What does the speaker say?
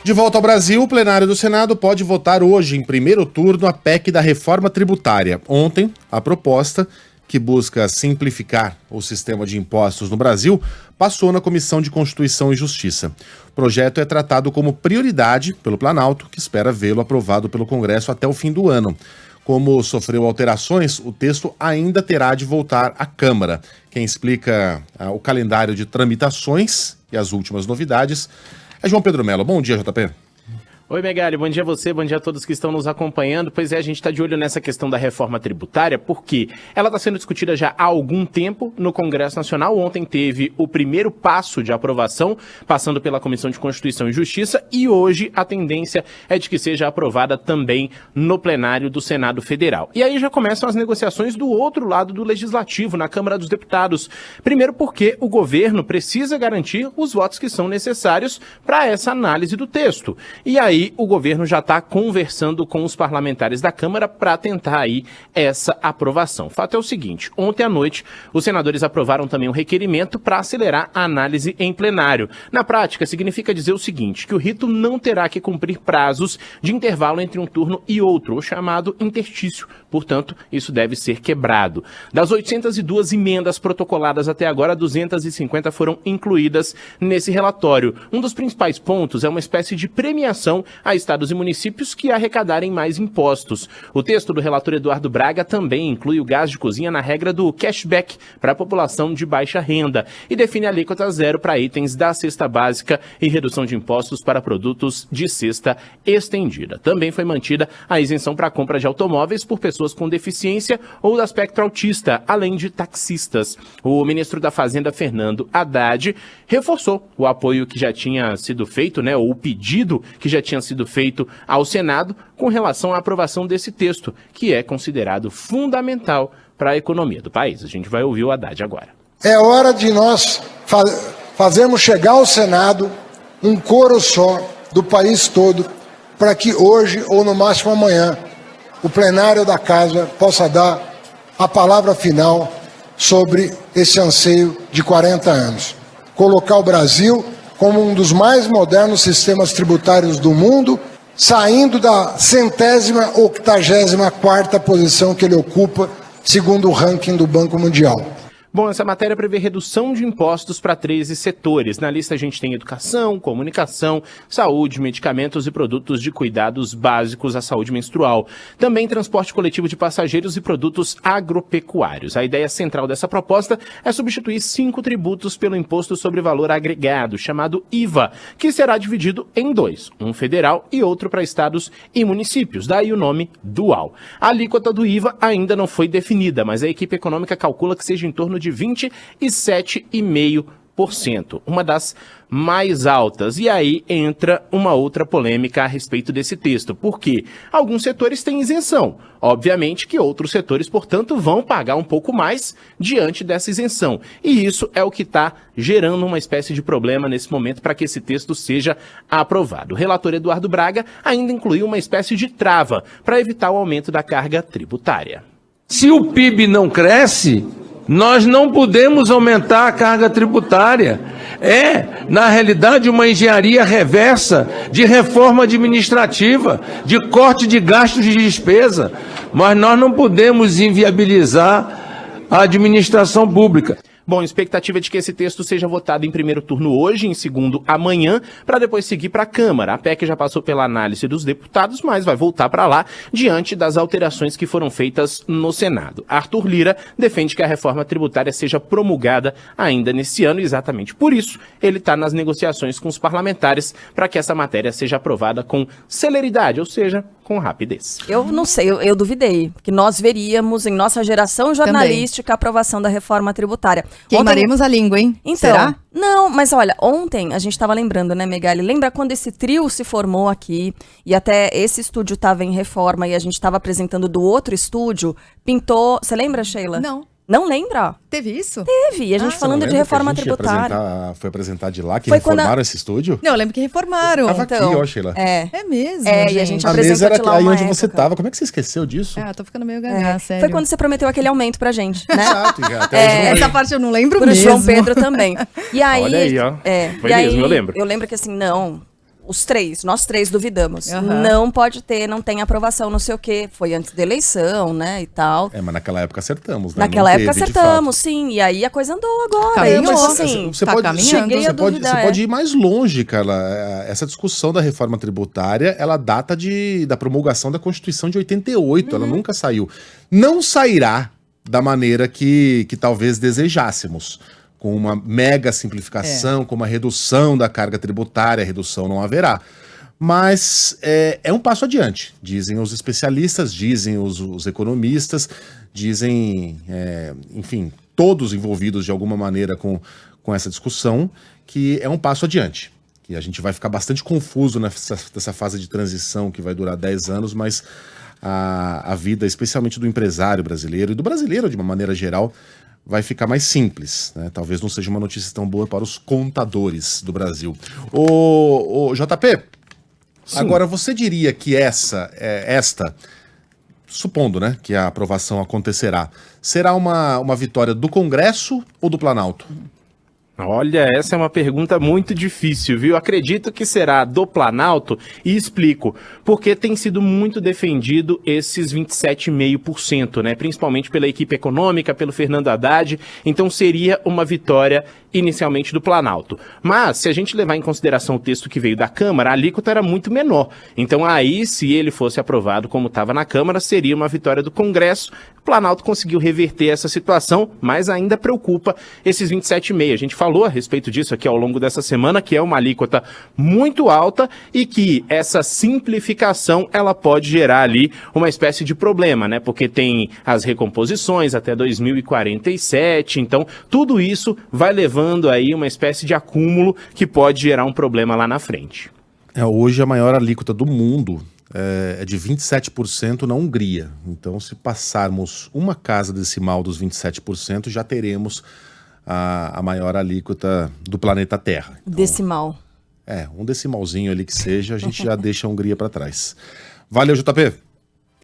De volta ao Brasil, o plenário do Senado pode votar hoje, em primeiro turno, a PEC da reforma tributária. Ontem, a proposta, que busca simplificar o sistema de impostos no Brasil, passou na Comissão de Constituição e Justiça. O projeto é tratado como prioridade pelo Planalto, que espera vê-lo aprovado pelo Congresso até o fim do ano. Como sofreu alterações, o texto ainda terá de voltar à Câmara. Quem explica o calendário de tramitações e as últimas novidades é João Pedro Mello. Bom dia, JP. Oi, Megali, bom dia a você, bom dia a todos que estão nos acompanhando. Pois é, a gente está de olho nessa questão da reforma tributária, porque ela está sendo discutida já há algum tempo no Congresso Nacional. Ontem teve o primeiro passo de aprovação, passando pela Comissão de Constituição e Justiça, e hoje a tendência é de que seja aprovada também no plenário do Senado Federal. E aí já começam as negociações do outro lado do Legislativo, na Câmara dos Deputados. Primeiro porque o governo precisa garantir os votos que são necessários para essa análise do texto. E aí o governo já está conversando com os parlamentares da Câmara para tentar aí essa aprovação. O fato é o seguinte, ontem à noite os senadores aprovaram também um requerimento para acelerar a análise em plenário. Na prática, significa dizer o seguinte, que o rito não terá que cumprir prazos de intervalo entre um turno e outro, o chamado interstício. Portanto, isso deve ser quebrado. Das 802 emendas protocoladas até agora, 250 foram incluídas nesse relatório. Um dos principais pontos é uma espécie de premiação a estados e municípios que arrecadarem mais impostos. O texto do relator Eduardo Braga também inclui o gás de cozinha na regra do cashback para a população de baixa renda e define a alíquota zero para itens da cesta básica e redução de impostos para produtos de cesta estendida. Também foi mantida a isenção para a compra de automóveis por pessoas com deficiência ou do aspecto autista, além de taxistas. O ministro da Fazenda, Fernando Haddad, reforçou o apoio que já tinha sido feito, ou o pedido que já tinha sido feito ao Senado com relação à aprovação desse texto, que é considerado fundamental para a economia do país. A gente vai ouvir o Haddad agora. É hora de nós fazermos chegar ao Senado um coro só do país todo, para que hoje, ou no máximo amanhã, o plenário da Casa possa dar a palavra final sobre esse anseio de 40 anos. Colocar o Brasil como um dos mais modernos sistemas tributários do mundo, saindo da 184ª posição que ele ocupa, segundo o ranking do Banco Mundial. Bom, essa matéria prevê redução de impostos para 13 setores. Na lista a gente tem educação, comunicação, saúde, medicamentos e produtos de cuidados básicos à saúde menstrual. Também transporte coletivo de passageiros e produtos agropecuários. A ideia central dessa proposta é substituir 5 tributos pelo Imposto sobre Valor Agregado, chamado IVA, que será dividido em 2, um federal e outro para estados e municípios, daí o nome dual. A alíquota do IVA ainda não foi definida, mas a equipe econômica calcula que seja em torno de 27,5%, uma das mais altas. E aí entra uma outra polêmica a respeito desse texto, porque alguns setores têm isenção. Obviamente que outros setores, portanto, vão pagar um pouco mais diante dessa isenção. E isso é o que está gerando uma espécie de problema nesse momento para que esse texto seja aprovado. O relator Eduardo Braga ainda incluiu uma espécie de trava para evitar o aumento da carga tributária. Se o PIB não cresce, nós não podemos aumentar a carga tributária. É, na realidade, uma engenharia reversa de reforma administrativa, de corte de gastos de despesa. Mas nós não podemos inviabilizar a administração pública. Bom, expectativa é de que esse texto seja votado em primeiro turno hoje, em segundo amanhã, para depois seguir para a Câmara. A PEC já passou pela análise dos deputados, mas vai voltar para lá diante das alterações que foram feitas no Senado. Arthur Lira defende que a reforma tributária seja promulgada ainda nesse ano e exatamente por isso ele está nas negociações com os parlamentares para que essa matéria seja aprovada com celeridade, ou seja, com rapidez. Eu não sei, eu duvidei que nós veríamos em nossa geração jornalística a aprovação da reforma tributária. Queimaremos a língua, hein? Então, será? Não, mas olha, ontem a gente estava lembrando, né, Megali? Lembra quando esse trio se formou aqui e até esse estúdio estava em reforma e a gente estava apresentando do outro estúdio? Pintou... Você lembra, Sheila? Não. Não lembra? Teve isso? Teve, e a gente falando de reforma tributária. Foi apresentar de lá, que Foi reformaram esse estúdio? Não, eu lembro que reformaram. Tava Então, aqui, ó, Sheila. É mesmo, e a gente A apresentou mesa era de lá aí uma onde você época. tava. Como é que você esqueceu disso? Ah, tô ficando meio gaga, sério. Foi quando você prometeu aquele aumento pra gente, né? Exato, até hoje não Essa parte eu não lembro Pro mesmo. João Pedro também. E aí, Olha aí, ó. Foi e aí, mesmo, eu lembro. Eu lembro que assim, não, nós três duvidamos. Aham. Não pode ter, não tem aprovação, não sei o quê. Foi antes da eleição, né, e tal. Mas naquela época acertamos, né? Naquela Não época teve, de acertamos, sim. E aí a coisa andou agora. Caminhou. Então, Mas, assim, Você tá pode, caminhando. Cheguei a duvidar, você pode ir mais longe, Carla. Essa discussão da reforma tributária, ela data da promulgação da Constituição de 88. Ela nunca saiu. Não sairá da maneira que talvez desejássemos. Com uma mega simplificação, com uma redução da carga tributária, redução não haverá. Mas é um passo adiante, dizem os especialistas, dizem os economistas, dizem, enfim, todos envolvidos de alguma maneira com essa discussão, que é um passo adiante. Que a gente vai ficar bastante confuso nessa fase de transição que vai durar 10 anos, mas a vida, especialmente do empresário brasileiro e do brasileiro de uma maneira geral, vai ficar mais simples, né? Talvez não seja uma notícia tão boa para os contadores do Brasil. O JP, Sim. Agora você diria que esta, supondo, né, que a aprovação acontecerá, será uma vitória do Congresso ou do Planalto? Olha, essa é uma pergunta muito difícil, viu? Acredito que será do Planalto e explico. Porque tem sido muito defendido esses 27,5%, né? Principalmente pela equipe econômica, pelo Fernando Haddad. Então seria uma vitória inicialmente do Planalto. Mas, se a gente levar em consideração o texto que veio da Câmara, a alíquota era muito menor. Então aí, se ele fosse aprovado como estava na Câmara, seria uma vitória do Congresso. O Planalto conseguiu reverter essa situação, mas ainda preocupa esses 27,5%. A gente falou a respeito disso aqui ao longo dessa semana, que é uma alíquota muito alta e que essa simplificação, ela pode gerar ali uma espécie de problema, né? Porque tem as recomposições até 2047, então tudo isso vai levando aí uma espécie de acúmulo que pode gerar um problema lá na frente. Hoje a maior alíquota do mundo é de 27% na Hungria. Então, se passarmos uma casa decimal dos 27%, já teremos a maior alíquota do planeta Terra. Então, decimal. Um decimalzinho ali que seja, a gente já deixa a Hungria para trás. Valeu, JP.